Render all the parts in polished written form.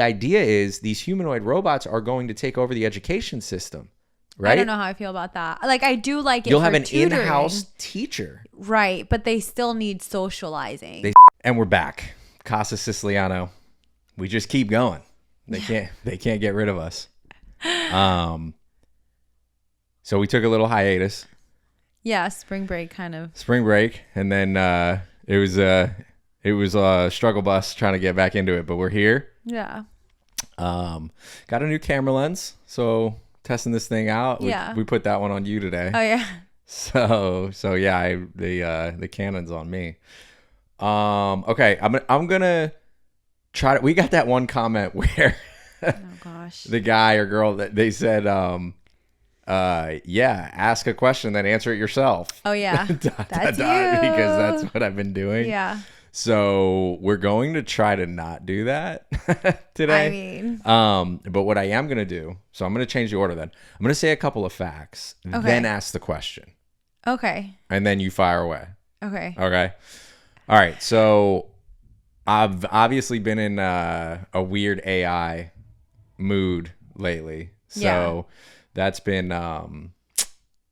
idea is these humanoid robots are going to take over the education system, right? I don't know how I feel about that. Like, I do like it. You'll for have an tutoring. in-house teacher. Right. But they still need socializing. And we're back. Casa Siciliano. We just keep going. They can't get rid of us. So we took a little hiatus. Yeah, spring break kind of. Spring break, and then it was a struggle bus trying to get back into it, but we're here. Yeah. Got a new camera lens, so testing this thing out. We put that one on you today. Oh yeah. So yeah, the Canon's on me. Okay, I'm gonna try to. We got that one comment where oh gosh, the guy or girl that they said ask a question then answer it yourself. Oh yeah. That's because that's what I've been doing. Yeah. So we're going to try to not do that today. I mean, but what I am going to do, so I'm going to change the order then. I'm going to say a couple of facts, then ask the question. Okay. And then you fire away. Okay. Okay. All right. So I've obviously been in a weird AI mood lately. So that's been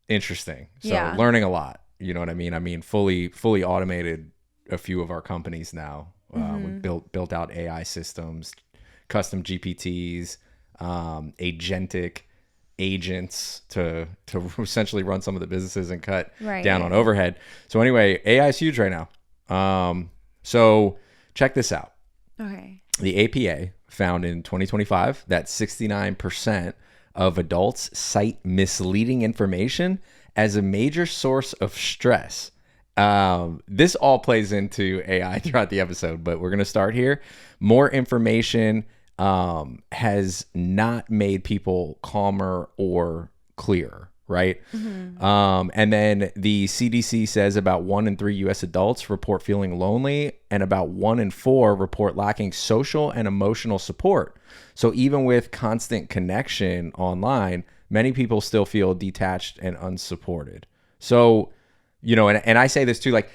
interesting. So learning a lot. You know what I mean? I mean, fully automated a few of our companies now. We built out AI systems, custom GPTs, agentic agents to essentially run some of the businesses and cut down on overhead. So anyway, AI is huge right now. So check this out. Okay. The APA found in 2025 that 69% of adults cite misleading information as a major source of stress. This all plays into AI throughout the episode, but we're going to start here. More information has not made people calmer or clearer, right? And then the CDC says about 1 in 3 U.S. adults report feeling lonely, and about 1 in 4 report lacking social and emotional support. So even with constant connection online, many people still feel detached and unsupported. So, you know, and I say this too, like,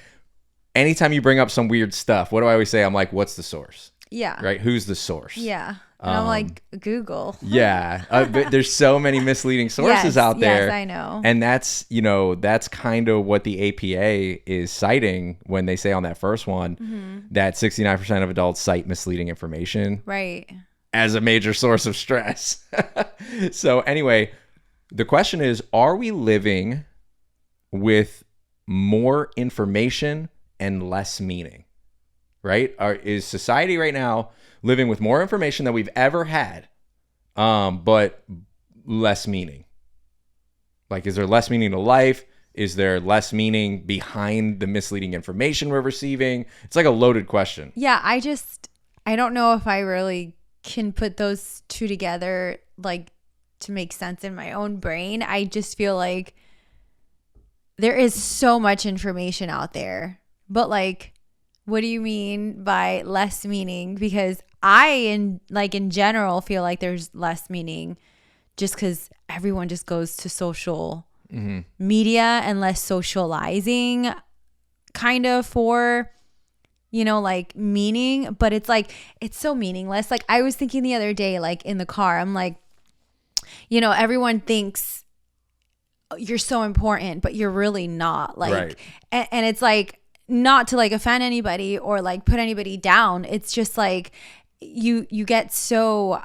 anytime you bring up some weird stuff, what do I always say? I'm like, what's the source? Yeah. Right? Who's the source? Yeah. And I'm like, Google. Yeah. But there's so many misleading sources out there. Yes, I know. And that's, you know, that's kind of what the APA is citing when they say on that first one that 69% of adults cite misleading information. Right. As a major source of stress. So anyway, the question is, are we living with more information and less meaning? Right? Is society right now living with more information than we've ever had, but less meaning? Like, is there less meaning to life? Is there less meaning behind the misleading information we're receiving? It's like a loaded question. Yeah, I don't know if I really can put those two together, like, to make sense in my own brain. I just feel like there is so much information out there, but like, what do you mean by less meaning? Because in general feel like there's less meaning just because everyone just goes to social media and less socializing kind of for, you know, like, meaning. But it's like, it's so meaningless. Like, I was thinking the other day, like, in the car, I'm like, you know, everyone thinks you're so important, but you're really not. Like, right. And it's like, not to like offend anybody or like put anybody down. It's just like you get so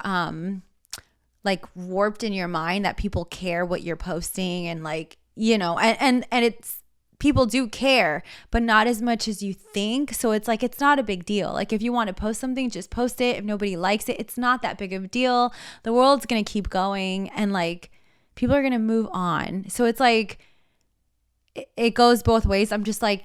like warped in your mind that people care what you're posting, and like, you know, and it's, people do care, but not as much as you think. So it's like, it's not a big deal. Like, if you want to post something, just post it. If nobody likes it, it's not that big of a deal. The world's going to keep going, and like, people are going to move on. So it's like, it goes both ways. I'm just like,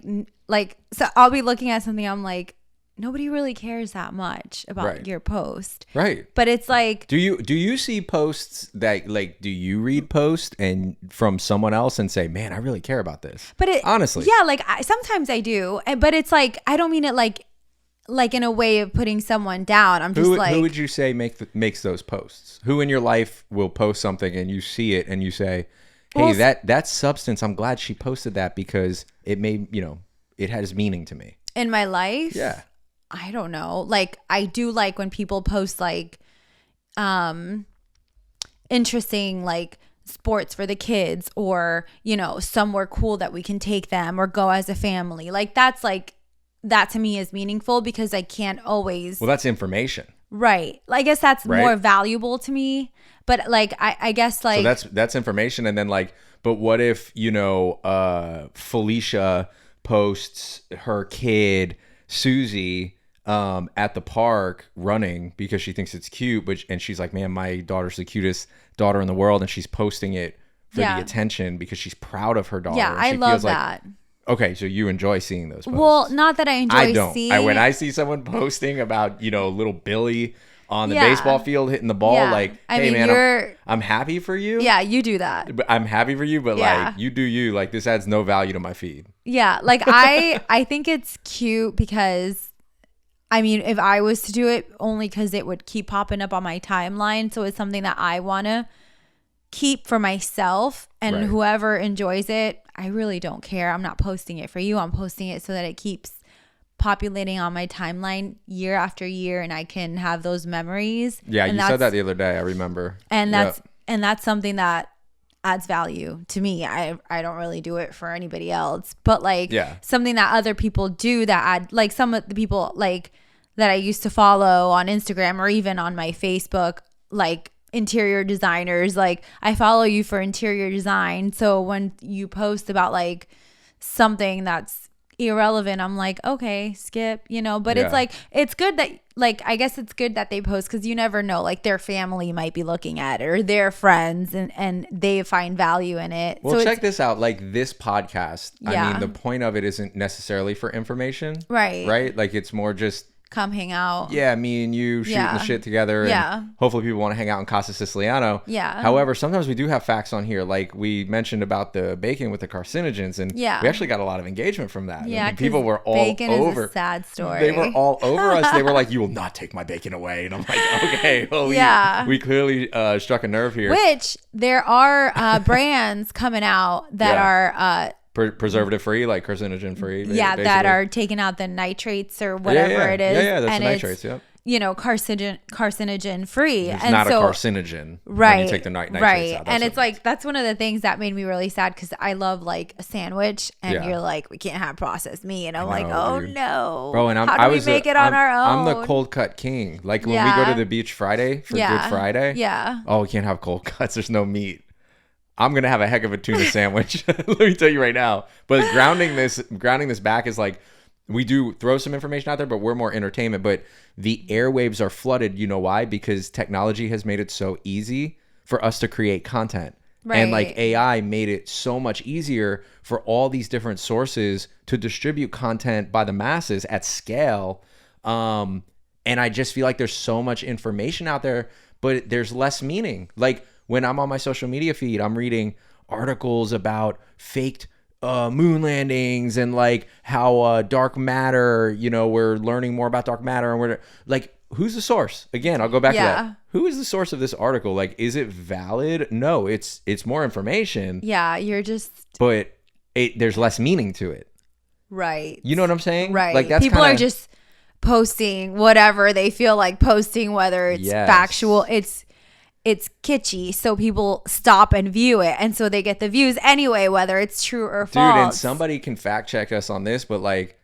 so I'll be looking at something, I'm like, nobody really cares that much about your post. Right. But it's like, do you see posts that, like, do you read posts and from someone else and say, man, I really care about this? But honestly, yeah, like, sometimes I do, but it's like, I don't mean it like in a way of putting someone down. I'm just like, who would you say makes those posts? Who in your life will post something and you see it and you say, hey, that substance, I'm glad she posted that because it made, you know, it has meaning to me. In my life? Yeah. I don't know. Like, I do like when people post like interesting like sports for the kids, or somewhere cool that we can take them or go as a family. Like that's like, that to me is meaningful, because I can't always. Well, that's information. Right. I guess that's more valuable to me. But like, I guess like. So that's information. And then like, but what if, Felicia posts her kid, Susie, at the park running because she thinks it's cute, and she's like, man, my daughter's the cutest daughter in the world. And she's posting it for the attention because she's proud of her daughter. Yeah, I love that. Okay, so you enjoy seeing those posts. Well, not that I enjoy I don't. seeing. When I see someone posting about, little Billy on the baseball field hitting the ball, like, hey, man, I'm happy for you. Yeah, you do that. I'm happy for you, but like, you do you. Like, this adds no value to my feed. Yeah, like I think it's cute because, I mean, if I was to do it, only because it would keep popping up on my timeline. So it's something that I want to keep for myself, and whoever enjoys it, I really don't care. I'm not posting it for you. I'm posting it so that it keeps populating on my timeline year after year, and I can have those memories. Yeah, you said that the other day. I remember. And that's something that adds value to me. I don't really do it for anybody else, but like something that other people do that add, like some of the people like that I used to follow on Instagram or even on my Facebook, like interior designers, like I follow you for interior design. So when you post about like something that's irrelevant, I'm like, okay, skip, but it's like, it's good that, like, I guess it's good that they post, because you never know, like their family might be looking at it, or their friends, and they find value in it. Well, so check this out. Like this podcast, I mean, the point of it isn't necessarily for information. Right? Like it's more just come hang out. Yeah, me and you shooting the shit together. And hopefully people want to hang out in Casa Siciliano. Yeah. However, sometimes we do have facts on here. Like we mentioned about the bacon with the carcinogens, and we actually got a lot of engagement from that. Yeah, people were all bacon over. Is a sad story. They were all over us. They were like, "You will not take my bacon away." And I'm like, "Okay, well, we clearly struck a nerve here." Which there are brands coming out that are preservative free, like carcinogen free. Yeah, that are taking out the nitrates or whatever it is. Yeah, that's the nitrates. Yeah. Carcinogen free. It's and not so, a carcinogen. Right. When you take the nitrates out. And it's like, that's one of the things that made me really sad, because I love like a sandwich, and you're like, we can't have processed meat. And I'm like, oh no. Bro, and how do we make it on our own? I'm the cold cut king. Like when we go to the beach Friday for Good Friday. Yeah. Oh, we can't have cold cuts. There's no meat. I'm gonna have a heck of a tuna sandwich. Let me tell you right now. But grounding this back is like, we do throw some information out there, but we're more entertainment. But the airwaves are flooded. You know why? Because technology has made it so easy for us to create content. Right. And like AI made it so much easier for all these different sources to distribute content by the masses at scale. And I just feel like there's so much information out there, but there's less meaning. Like, when I'm on my social media feed, I'm reading articles about faked moon landings and like how dark matter, we're learning more about dark matter, and we're like, who's the source? Again, I'll go back to that. Who is the source of this article? Like, is it valid? No, it's more information. Yeah, you're just. But there's less meaning to it. Right. You know what I'm saying? Right. Like that's people are just posting whatever they feel like posting, whether it's factual, it's kitschy, so people stop and view it, and so they get the views anyway, whether it's true or false. Dude, and somebody can fact check us on this, but like,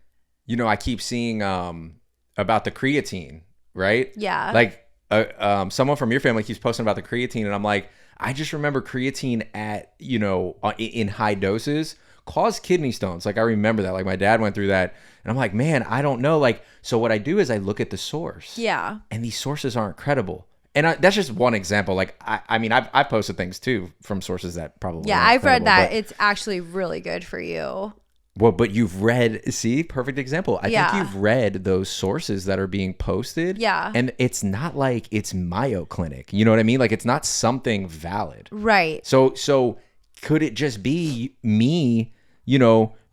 I keep seeing about the creatine, right? Yeah. Like someone from your family keeps posting about the creatine, and I'm like, I just remember creatine at in high doses caused kidney stones. Like I remember that. Like my dad went through that, and I'm like, man, I don't know. Like, so what I do is I look at the source. Yeah. And these sources aren't credible. And that's just one example. Like, I mean, I've posted things too from sources that probably. Yeah, I've read that. It's actually really good for you. Well, but you've read, perfect example. I think you've read those sources that are being posted. Yeah. And it's not like it's Mayo Clinic. You know what I mean? Like, it's not something valid. Right. So could it just be me,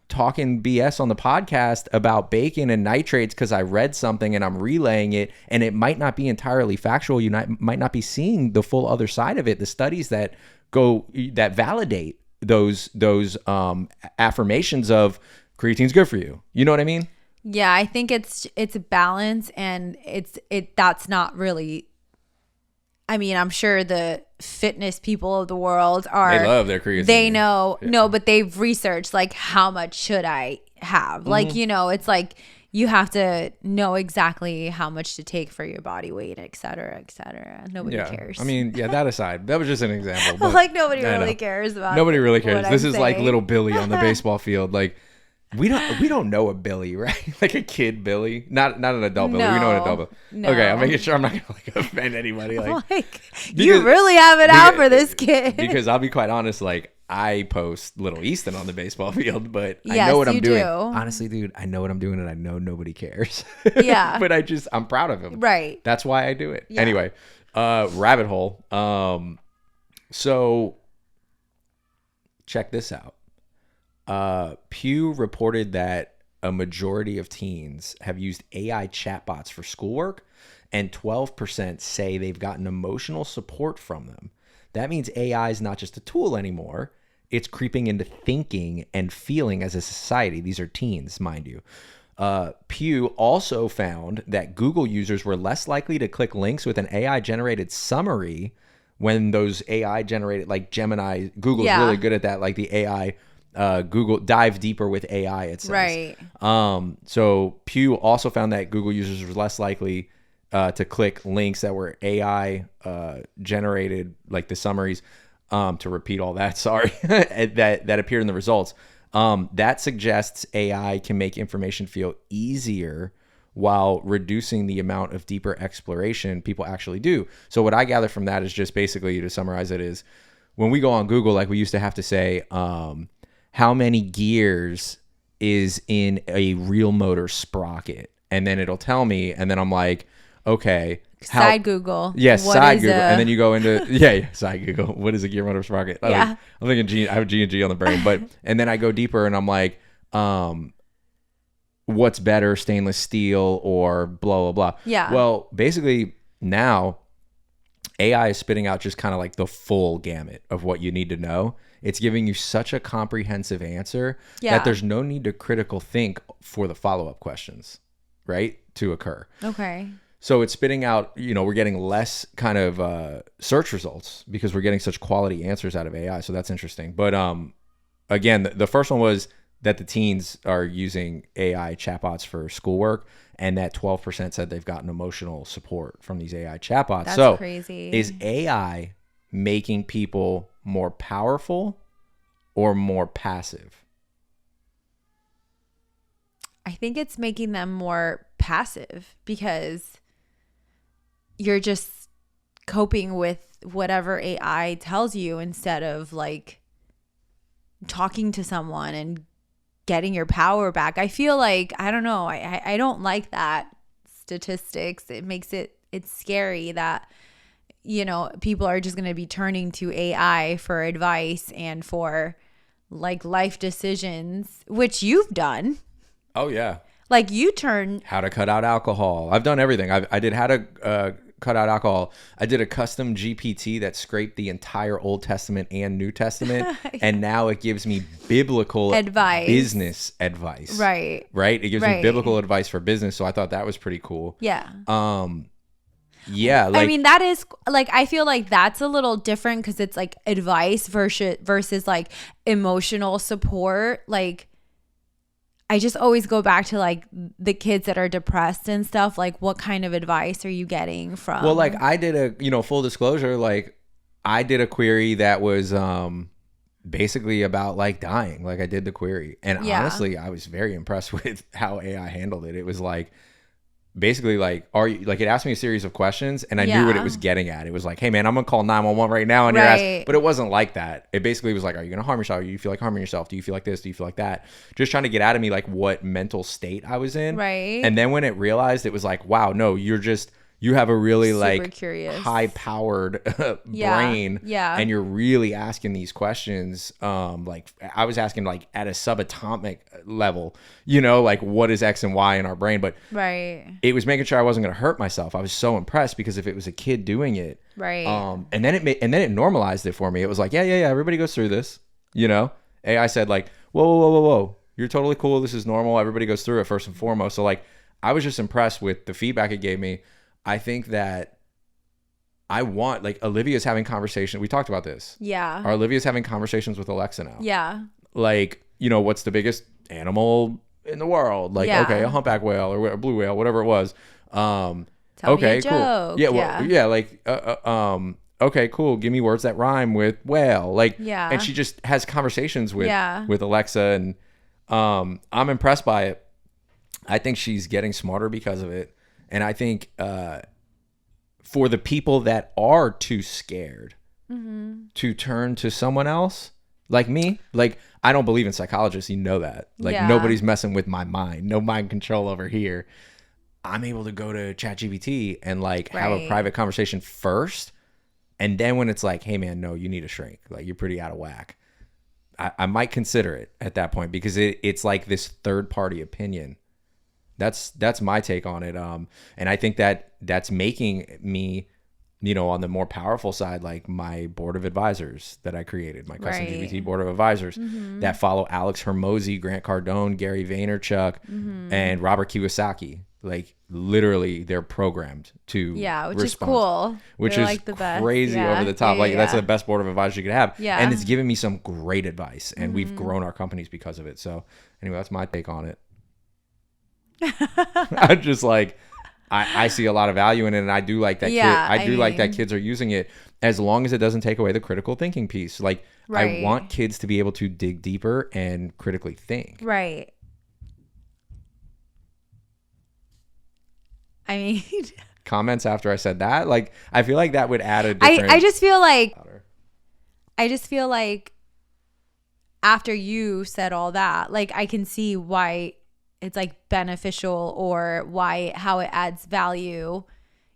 talking BS on the podcast about bacon and nitrates because I read something and I'm relaying it, and it might not be entirely factual. You might not be seeing the full other side of it. The studies that validate those affirmations of creatine's good for you. You know what I mean? Yeah, I think it's a balance, and that's not really. I mean, I'm sure the fitness people of the world are. They love their creatine. They know. Yeah. No, but they've researched like how much should I have? Like, you know, it's like you have to know exactly how much to take for your body weight, et cetera, et cetera. Nobody cares. I mean, that aside, that was just an example. But like nobody really cares about. Nobody really cares. This is saying. like little Billy on the baseball field. Like we don't know a Billy, right? Like a kid Billy, not an adult Billy. We know an adult Billy. No. Okay, I'm making sure I'm not gonna like offend anybody. Like you really have it out for this kid. Because I'll be quite honest, like I post Little Easton on the baseball field, but yes, I know what I'm doing. Do. Honestly, dude, I know what I'm doing, and I know nobody cares. Yeah, but I'm proud of him. Right. That's why I do it. Yeah. Anyway, rabbit hole. So check this out. Pew reported that a majority of teens have used AI chatbots for schoolwork, and 12% say they've gotten emotional support from them. That means AI is not just a tool anymore. It's creeping into thinking and feeling as a society. These are teens, mind you. Pew also found that Google users were less likely to click links with an AI-generated summary when those AI-generated, like Gemini, Google's really good at that, like the AI Google dive deeper with AI, it says. Right. So Pew also found that Google users were less likely to click links that were AI generated, like the summaries, to repeat all that, sorry, that appeared in the results. That suggests AI can make information feel easier while reducing the amount of deeper exploration people actually do. So what I gather from that is just basically, to summarize it, is when we go on Google, like we used to have to say, how many gears is in a real motor sprocket? And then it'll tell me, and then I'm like, okay. Side Google. Yes, side Google. And then you go into, side Google. What is a gear motor sprocket? Yeah. I'm thinking G, I have G&G on the brain. But, and then I go deeper and I'm like, what's better, stainless steel or blah, blah, blah. Yeah. Well, basically now AI is spitting out just kind of like the full gamut of what you need to know. It's giving you such a comprehensive answer that there's no need to critical think for the follow-up questions, right, to occur. Okay. So it's spitting out, we're getting less kind of search results because we're getting such quality answers out of AI. So that's interesting. But again, the first one was that the teens are using AI chatbots for schoolwork, and that 12% said they've gotten emotional support from these AI chatbots. That's crazy. Is AI making people more powerful or more passive? I think it's making them more passive because you're just coping with whatever AI tells you instead of like talking to someone and getting your power back. I feel like, I don't know, I don't like that statistics. It makes it's scary that people are just going to be turning to AI for advice and for like life decisions, which you've done. Oh yeah. Like you turn how to cut out alcohol. I've done everything. I did how to cut out alcohol. I did a custom GPT that scraped the entire Old Testament and New Testament. And now it gives me biblical advice, business advice. Right. Right. It gives me biblical advice for business. So I thought that was pretty cool. Yeah. Yeah, like, I mean, that is like, I feel like that's a little different because it's like advice versus like emotional support. Like, I just always go back to like the kids that are depressed and stuff. Like, what kind of advice are you getting from? Well, like I did full disclosure, like I did a query that was basically about like dying. Like I did the query, and honestly, I was very impressed with how AI handled it. It was like, basically like, are you, like, it asked me a series of questions and I knew what it was getting at. It was like, hey man, I'm gonna call 911 right now on your ass. But it wasn't like that. It basically was like, are you gonna harm yourself? Do you feel like harming yourself? Do you feel like this? Do you feel like that? Just trying to get out of me like what mental state I was in. Right. And then when it realized, it was like, wow, no, you have a really like curious, high powered brain. Yeah. And you're really asking these questions. Like I was asking like at a subatomic level, like what is X and Y in our brain? But it was making sure I wasn't going to hurt myself. I was so impressed because if it was a kid doing it, and then it normalized it for me. It was like, yeah, everybody goes through this, AI said like, whoa. You're totally cool. This is normal. Everybody goes through it first and foremost. So like, I was just impressed with the feedback it gave me. I think that I want, like, Olivia's having conversation. We talked about this. Yeah. Olivia's having conversations with Alexa now. Yeah. Like, you know, what's the biggest animal in the world? Like, okay, a humpback whale or a blue whale, whatever it was. Tell okay, me a cool. joke. Yeah, well, yeah, like, okay, cool. Give me words that rhyme with whale. Like, and she just has conversations with Alexa, and I'm impressed by it. I think she's getting smarter because of it, and I think for the people that are too scared to turn to someone else, like me, like, I don't believe in psychologists. You know that. Like, nobody's messing with my mind. No mind control over here. I'm able to go to ChatGPT and, like, have a private conversation first. And then when it's like, hey, man, no, you need a shrink. Like, you're pretty out of whack. I might consider it at that point, because it's like this third party opinion. That's my take on it. And I think that's making me, you know, on the more powerful side, like my board of advisors that I created, my custom GPT board of advisors that follow Alex Hermosi, Grant Cardone, Gary Vaynerchuk, and Robert Kiyosaki. Like, literally, they're programmed to which is cool. Which they're is like the best. Crazy over the top. That's the best board of advisors you could have. Yeah. And it's given me some great advice, and we've grown our companies because of it. So anyway, that's my take on it. I'm just like, I see a lot of value in it, and I do like that. I do like that kids are using it, as long as it doesn't take away the critical thinking piece. Like, I want kids to be able to dig deeper and critically think. Right. I mean, comments after I said that, like, I feel like that would add a different. I just feel like after you said all that, like, I can see why it's like beneficial, or how it adds value.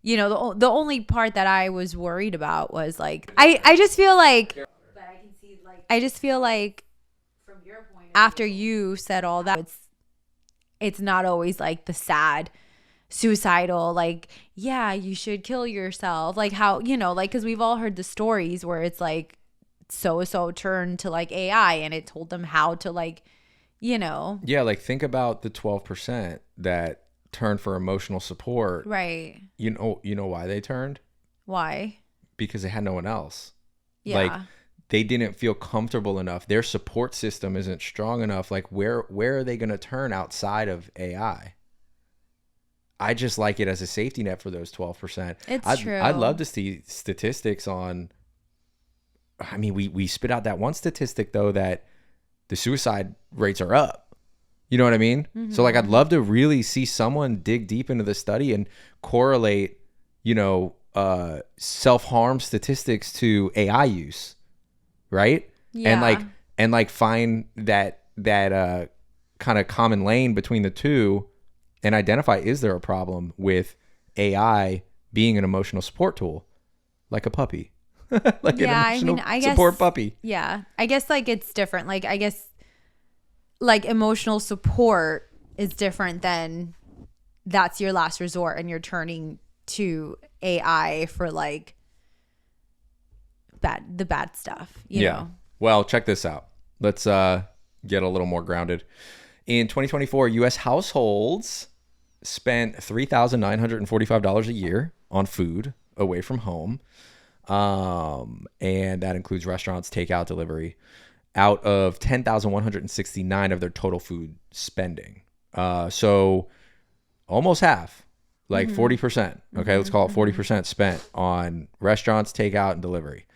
You know, the only part that I was worried about was, like, I just feel like from your point after you said all that, it's not always like the sad suicidal, like, yeah, you should kill yourself, like, how, you know, like, because we've all heard the stories where it's like so turned to, like, AI and it told them how to, like, you know. Yeah, like, think about the 12% that turned for emotional support. Right. You know why they turned? Why? Because they had no one else. Yeah. Like, they didn't feel comfortable enough. Their support system isn't strong enough. Like, where are they going to turn outside of AI? I just like it as a safety net for those 12%. True. I'd love to see statistics on. I mean, we spit out that one statistic, though, that the suicide rates are up. You know what I mean? So, like, I'd love to really see someone dig deep into the study and correlate, you know, self-harm statistics to AI use, right? Yeah. And find that kind of common lane between the two. And identify, is there a problem with AI being an emotional support tool, like a puppy, like an emotional support puppy? Yeah, I guess, like, it's different. Like, I guess, like, emotional support is different than that's your last resort and you're turning to AI for, like, the bad stuff. You know? Well, check this out. Let's get a little more grounded. In 2024, U.S. households spent $3,945 a year on food away from home. And that includes restaurants, takeout, delivery, out of 10,169 of their total food spending. So almost half, like 40%. Okay, let's call it 40% spent on restaurants, takeout, and delivery.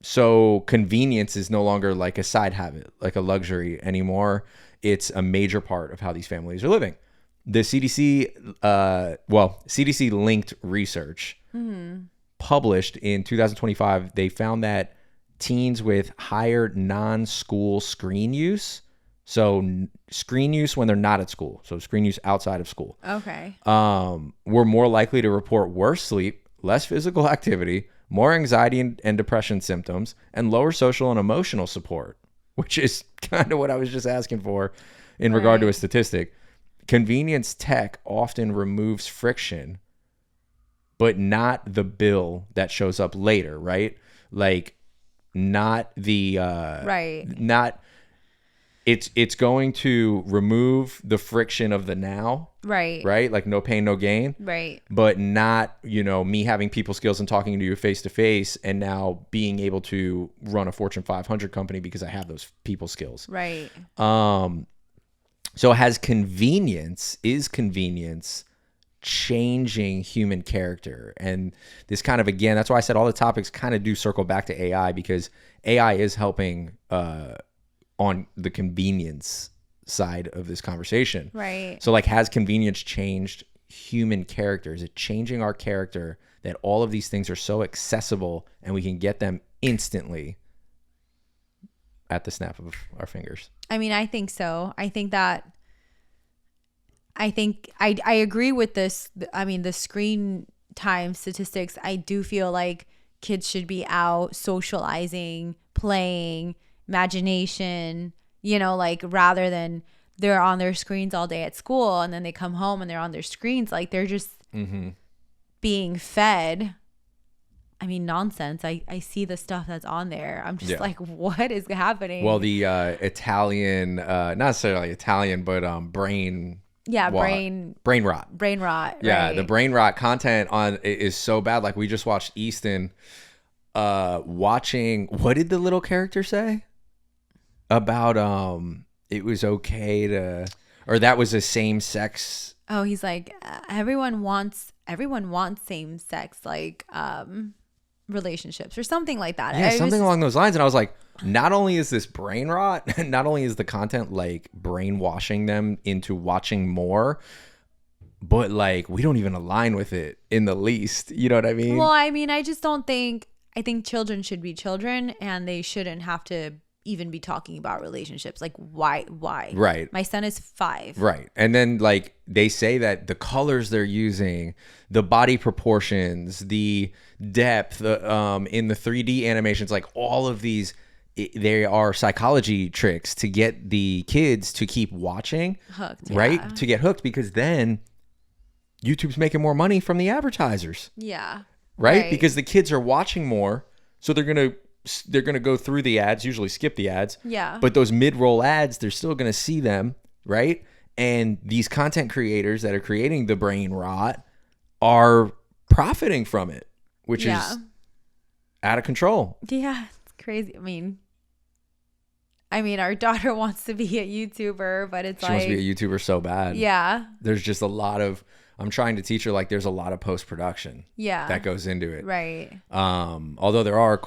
So convenience is no longer like a side habit, like a luxury anymore. It's a major part of how these families are living. The CDC, CDC linked research published in 2025, they found that teens with higher non-school screen use, so screen use when they're not at school, so screen use outside of school, were more likely to report worse sleep, less physical activity, more anxiety and depression symptoms, and lower social and emotional support, which is kind of what I was just asking for in regard to a statistic. Convenience tech often removes friction, but not the bill that shows up later, right? Like, not the, not it's going to remove the friction of the now, Right. right? Like no pain, no gain. Right. But not, me having people skills and talking to you face to face and now being able to run a Fortune 500 company because I have those people skills. Right. So is convenience changing human character? And this kind of, again, that's why I said all the topics kind of do circle back to AI, because AI is helping on the convenience side of this conversation. Right. So like, has convenience changed human character? Is it changing our character that all of these things are so accessible and we can get them instantly at the snap of our fingers? I mean, I think so. I agree with this. I mean, the screen time statistics, I do feel like kids should be out socializing, playing, imagination, like rather than they're on their screens all day at school and then they come home and they're on their screens. Like they're just being fed. I mean, nonsense. I see the stuff that's on there. I'm just like, what is happening? Well, the Italian, not necessarily Italian, but brain rot. Brain rot. Yeah, right. the brain rot content on is so bad. Like we just watched Easton watching, what did the little character say? About it was okay to, or that was a same sex. Oh, he's like, everyone wants same sex like relationships or something like that. Yeah, something along those lines. And I was like, not only is this brain rot, not only is the content like brainwashing them into watching more, but like we don't even align with it in the least. You know what I mean? Well, I mean, I think children should be children and they shouldn't have to even be talking about relationships. Like why? Right. My son is 5. Right. And then like they say that the colors they're using, the body proportions, the depth, in the 3D animations, like all of these, they are psychology tricks to get the kids to keep watching, hooked, right? To get hooked, because then YouTube's making more money from the advertisers. Yeah. Right? Because the kids are watching more, so they're going to go through the ads, usually skip the ads. Yeah. But those mid-roll ads, they're still going to see them, right? And these content creators that are creating the brain rot are profiting from it, which is out of control. Yeah, it's crazy. I mean, our daughter wants to be a YouTuber, but she wants to be a YouTuber so bad. Yeah. There's just a lot of, I'm trying to teach her, like, there's a lot of post-production that goes into it. Right. Although there are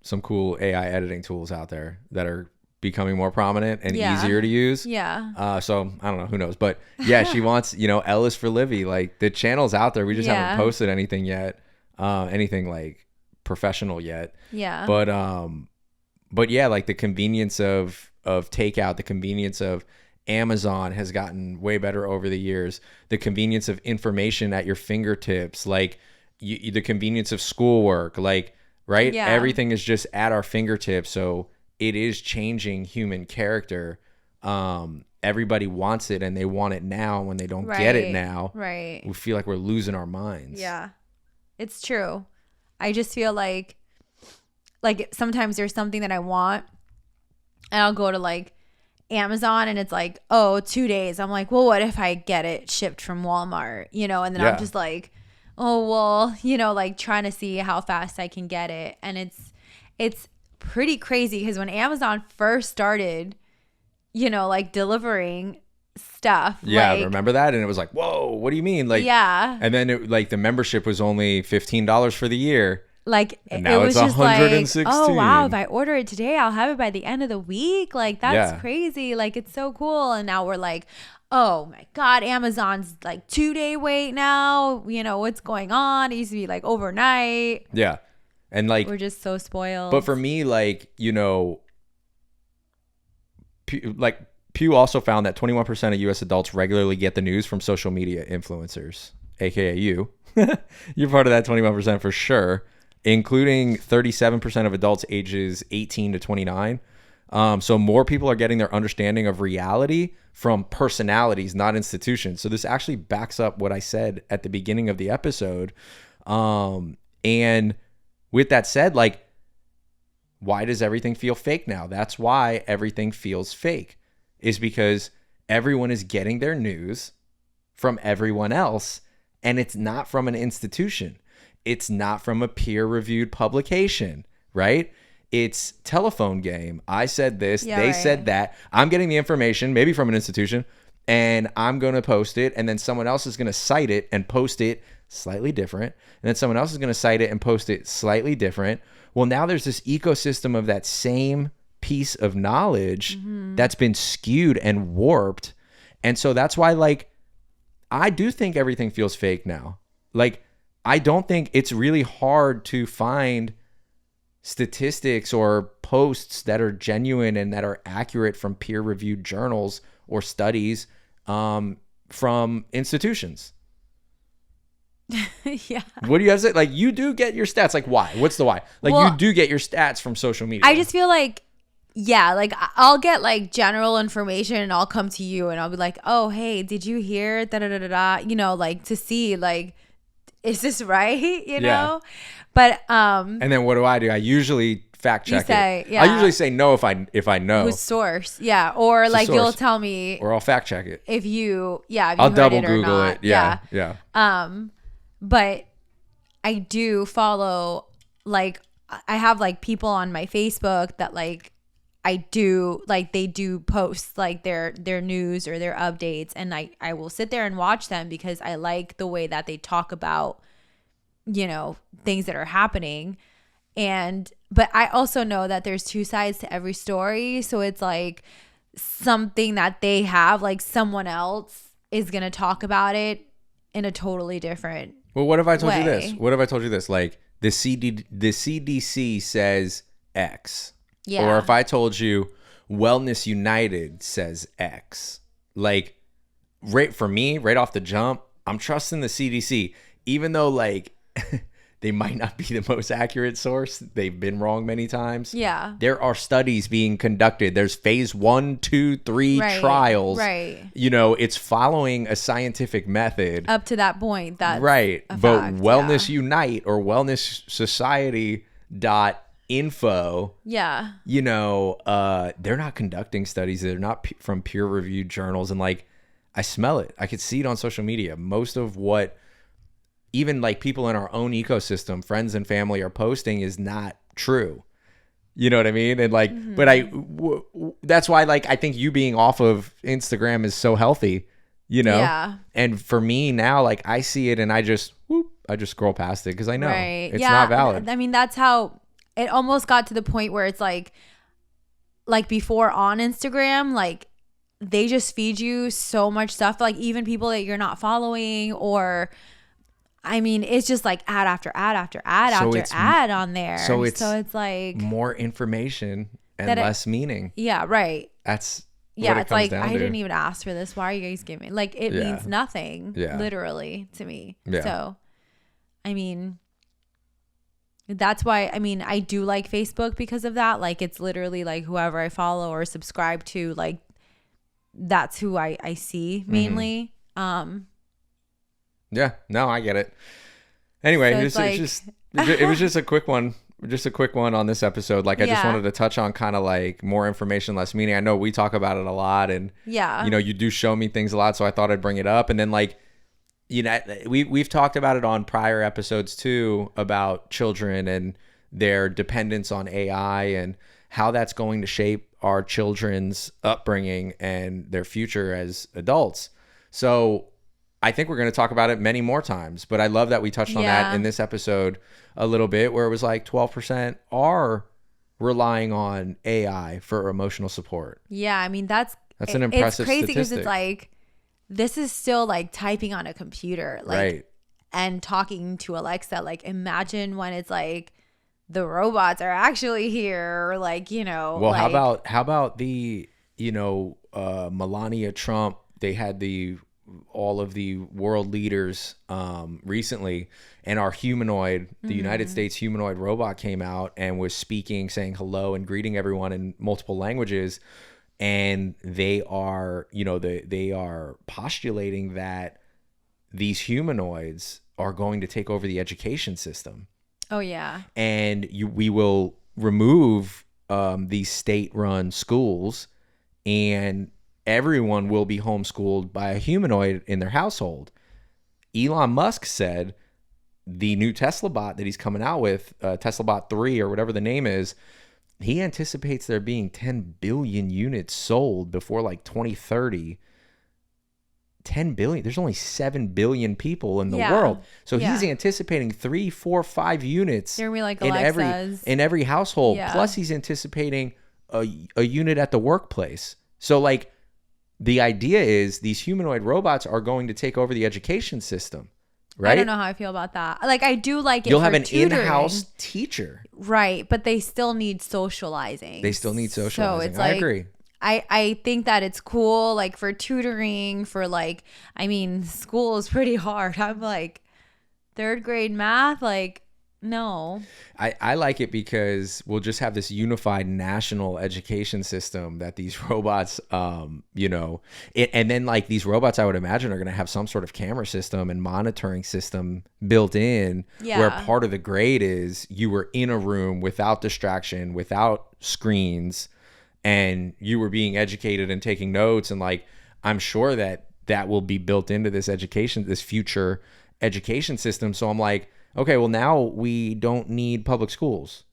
some cool AI editing tools out there that are becoming more prominent and easier to use. Yeah. So I don't know, who knows, but yeah, she wants, L is for Livy. Like the channel's out there. We just haven't posted anything yet. Anything like professional yet. Yeah. But yeah, like the convenience of takeout, the convenience of Amazon has gotten way better over the years. The convenience of information at your fingertips, like the convenience of schoolwork, like, right? Yeah. Everything is just at our fingertips. So it is changing human character. Everybody wants it and they want it now. When they don't get it now, we feel like we're losing our minds. Yeah, it's true. I just feel like sometimes there's something that I want and I'll go to like Amazon and it's like, 2 days. I'm like, well, what if I get it shipped from Walmart, and then I'm just like, oh, well, like trying to see how fast I can get it. And it's pretty crazy because when Amazon first started, like delivering stuff. Yeah, remember that? And it was like, whoa, what do you mean? Like, yeah. And then the membership was only $15 for the year. Like, and now it was it's $116. Like, oh wow, if I order it today, I'll have it by the end of the week. Like, that's crazy. Like, it's so cool. And now we're like, oh my God, Amazon's like 2-day wait now. What's going on? It used to be like overnight. Yeah. And like, we're just so spoiled. But for me, Pew also found that 21% of US adults regularly get the news from social media influencers, aka you. You're part of that 21% for sure, including 37% of adults ages 18 to 29. So more people are getting their understanding of reality from personalities, not institutions. So this actually backs up what I said at the beginning of the episode. And with that said, like, why does everything feel fake now? That's why everything feels fake. is because everyone is getting their news from everyone else, and it's not from an institution. It's not from a peer-reviewed publication, right? It's telephone game. I said this, they said that. I'm getting the information, maybe from an institution, and I'm going to post it, and then someone else is going to cite it and post it slightly different, and then someone else is going to cite it and post it slightly different. Well, now there's this ecosystem of that same piece of knowledge that's been skewed and warped. And so that's why, like, I do think everything feels fake now. Like, I don't think it's really hard to find statistics or posts that are genuine and that are accurate from peer-reviewed journals or studies from institutions. Yeah. What do you have to say? Like, you do get your stats. Like, why? What's the why? Like, well, you do get your stats from social media. I just feel like, yeah, like I'll get like general information and I'll come to you and I'll be like, oh, hey, did you hear da da da da da? You know, like to see like, is this right? You know? But and then what do? I usually fact check it. Yeah. I usually say no if I know. Whose source? Yeah. Or like you'll tell me, or I'll fact check it. If you I'll double Google it. Yeah. But I do follow, like, I have like people on my Facebook that like I do, like, they do post like their news or their updates, and I will sit there and watch them because I like the way that they talk about, you know, things that are happening. But I also know that there's two sides to every story. So it's like something that they have, like someone else is going to talk about it in a totally different Well, what if I told you this? What if I told you this? Like the CDC says X. Yeah. Or if I told you Wellness United says X. Like, right for me, right off the jump, I'm trusting the CDC, even though like they might not be the most accurate source. They've been wrong many times. Yeah. There are studies being conducted. There's phase 1, 2, 3 trials. Right. You know, it's following a scientific method. Up to that point. That's right. But fact, Wellness Unite or Wellness Society.info. Yeah. You know, they're not conducting studies. They're not from peer-reviewed journals. And like, I smell it. I could see it on social media. Most of what even like people in our own ecosystem, friends and family are posting is not true. You know what I mean? And like, but that's why like, I think you being off of Instagram is so healthy, you know? Yeah. And for me now, like I see it and I just scroll past it because I know it's not valid. I mean, that's how it almost got to the point where it's like before on Instagram, like they just feed you so much stuff, like even people that you're not following, or I mean, it's just like ad after ad after ad after ad on there. So it's like more information and less meaning. Yeah, right. That's what it's like, I didn't even ask for this. Why are you guys giving me? Like, it means nothing, literally, to me. Yeah. So, I mean, that's why, I mean, I do like Facebook because of that. Like, it's literally like whoever I follow or subscribe to, like, that's who I see mainly. Yeah, no, I get it. Anyway, so it was just a quick one. Just a quick one on this episode. Like, I just wanted to touch on kind of like more information, less meaning. I know we talk about it a lot, and you know, you do show me things a lot, so I thought I'd bring it up. And then like, you know, we've talked about it on prior episodes too, about children and their dependence on AI and how that's going to shape our children's upbringing and their future as adults. So I think we're going to talk about it many more times, but I love that we touched on that in this episode a little bit, where it was like 12% are relying on AI for emotional support. Yeah, I mean, that's an impressive statistic. It's crazy because it's like, this is still like typing on a computer, like, and talking to Alexa. Like, imagine when it's like the robots are actually here, or like, you know. Well, like, how about the, you know, Melania Trump, they had all of the world leaders recently, and our Humanoid, the United States Humanoid robot came out and was speaking, saying hello and greeting everyone in multiple languages. And they are, you know, they are postulating that these humanoids are going to take over the education system. Oh yeah. And we will remove these state-run schools, and everyone will be homeschooled by a humanoid in their household. Elon Musk said the new Tesla bot that he's coming out with, Tesla Bot 3 or whatever the name is, he anticipates there being 10 billion units sold before like 2030. 10 billion. There's only 7 billion people in the world. So he's anticipating 3, 4, 5 units They're gonna be like in every household. Yeah. Plus he's anticipating a unit at the workplace. So like the idea is these humanoid robots are going to take over the education system, right? I don't know how I feel about that. Like, I do like it. You'll for have an tutoring. in-house teacher. Right, but they still need socializing. They still need socializing. So it's I like, agree. I think that it's cool, like for tutoring, for like, I mean, school is pretty hard. I'm like, 3rd grade math, like, no. I like it because we'll just have this unified national education system that these robots, and then like these robots, I would imagine, are going to have some sort of camera system and monitoring system built in, where part of the grade is you were in a room without distraction, without screens, and you were being educated and taking notes. And like, I'm sure that will be built into this future education system. So I'm like, okay, well now we don't need public schools.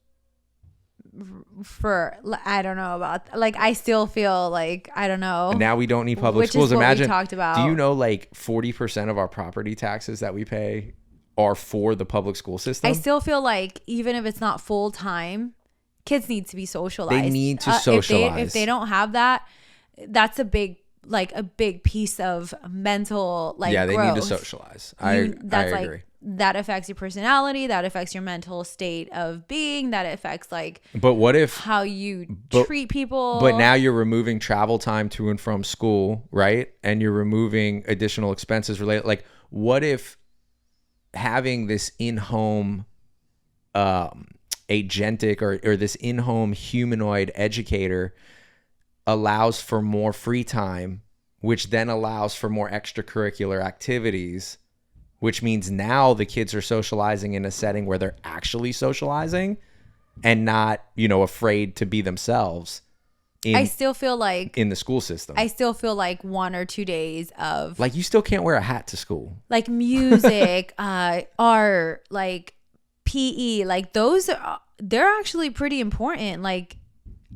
I don't know about, like, I still feel like, I don't know. And now we don't need public Which schools. is what Imagine, we talked about. Do you know like 40% of our property taxes that we pay are for the public school system? I still feel like even if it's not full time, kids need to be socialized. They need to socialize. If they don't have that, that's a big piece of mental, like, they growth. need to socialize. I agree. That affects your personality, that affects your mental state of being, that affects like, but what if how you treat people. But now you're removing travel time to and from school, right? And you're removing additional expenses related. Like, what if having this in-home agentic or this in-home humanoid educator allows for more free time, which then allows for more extracurricular activities, which means now the kids are socializing in a setting where they're actually socializing and not, afraid to be themselves. I still feel like in the school system, I still feel like 1 or 2 days of like, you still can't wear a hat to school. Like music, art, like PE, like those, they're actually pretty important. Like,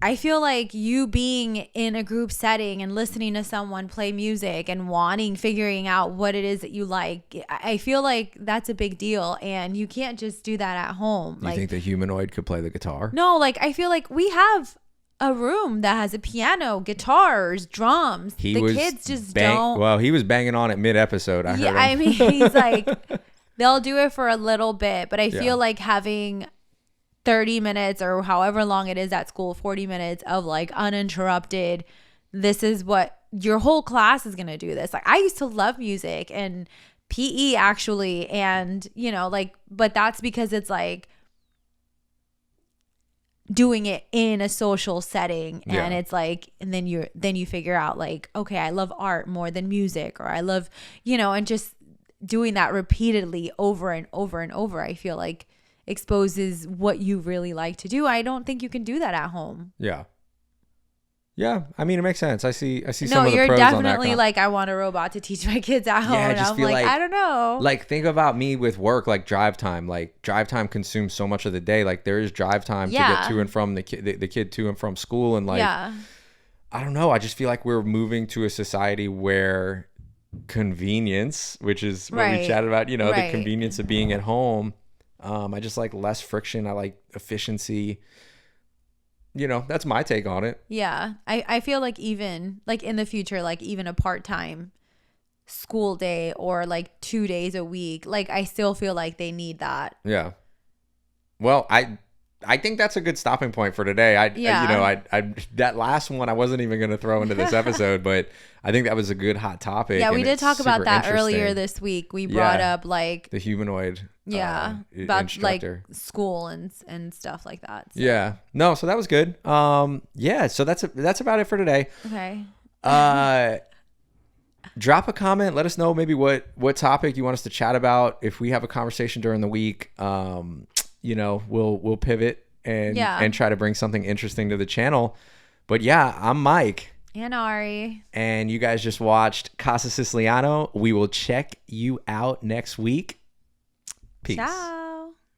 I feel like you being in a group setting and listening to someone play music and figuring out what it is that you like, I feel like that's a big deal, and you can't just do that at home. You think the humanoid could play the guitar? No, like, I feel like we have a room that has a piano, guitars, drums. Kids just don't. Well, he was banging on it mid-episode. I heard him. I mean, he's like, they'll do it for a little bit, but I feel like having 30 minutes or however long it is at school, 40 minutes of like uninterrupted, this is what your whole class is going to do this. Like, I used to love music and PE actually. And, but that's because it's like doing it in a social setting. And it's like, and then you figure out like, okay, I love art more than music, or I love, and just doing that repeatedly over and over and over, I feel like exposes what you really like to do. I don't think you can do that at home. Yeah. I mean, it makes sense. I see some of the pros No, on that. you're definitely like, I want a robot to teach my kids at home. Yeah, I and just I'm feel like, I don't know. Like, think about me with work, like drive time. Like, drive time consumes so much of the day. Like, there is drive time to get to and from the kid to and from school. And like, I don't know. I just feel like we're moving to a society where convenience, which is what we chatted about, the convenience of being at home. I just like less friction. I like efficiency. That's my take on it. Yeah. I feel like even like in the future, like even a part-time school day or like 2 days a week, like I still feel like they need that. Yeah. Well, I think that's a good stopping point for today. I that last one I wasn't even going to throw into this episode, but I think that was a good hot topic. Yeah, we did talk about that earlier this week. We brought up like the humanoid. About instructor. Like school and stuff like that. So. Yeah. No, so that was good. So that's about it for today. Okay. Drop a comment. Let us know maybe what topic you want us to chat about. If we have a conversation during the week, we'll pivot and try to bring something interesting to the channel. But yeah, I'm Mike. And Ari. And you guys just watched Casa Siciliano. We will check you out next week. Peace. Ciao.